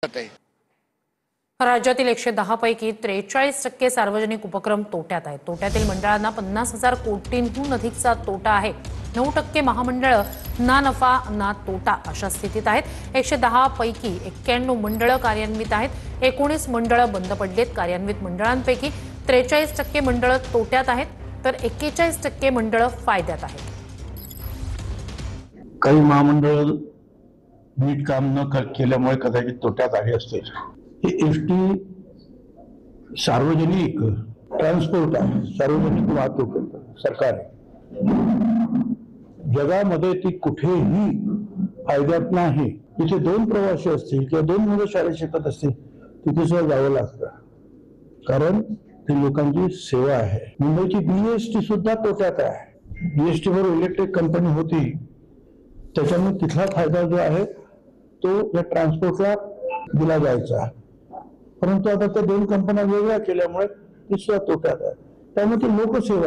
जाते। राज्यातील 110 पैकी 43% सार्वजनिक उपक्रम तोट्यात आहेत। तोट्यातील मंडळांना 50,000 कोटींहून अधिकचा तोटा आहे। 9% महामंडळं ना नफा ना तोटा अशा स्थितीत आहेत। 110 पैकी 91 मंडळं कार्यान्वित आहेत। 19 मंडळं बंद पडलीत। कार्यान्वित मंडळांपैकी 43% मंडळं तोट्यात आहेत, तर 41% मंडळं फायद्यात आहेत। काही महामंडळ नीट काम न केल्यामुळे कदाचित तोट्यात आले असतील। हे एसटी सार्वजनिक ट्रान्सपोर्ट आहे, सार्वजनिक वाहतूक सरकार आहे। जगामध्ये ती कुठेही फायद्यात नाही। तिथे 2 प्रवासी असतील किंवा 2 मुलं शाळेत शिकत असतील, तिथे सुद्धा जावं लागतं, कारण ती लोकांची सेवा आहे। मुंबईची बीएसटी सुद्धा तोट्यात आहे। बीएसटी वर इलेक्ट्रिक कंपनी होती, त्याच्यामुळे तिथला फायदा जो आहे तो या ट्रान्सपोर्टला दिला जायचा, परंतु आता त्या 2 कंपन्या वेगळ्या केल्यामुळे ती सुद्धा तोट्यात आहे। त्यामुळे ती लोकसेवा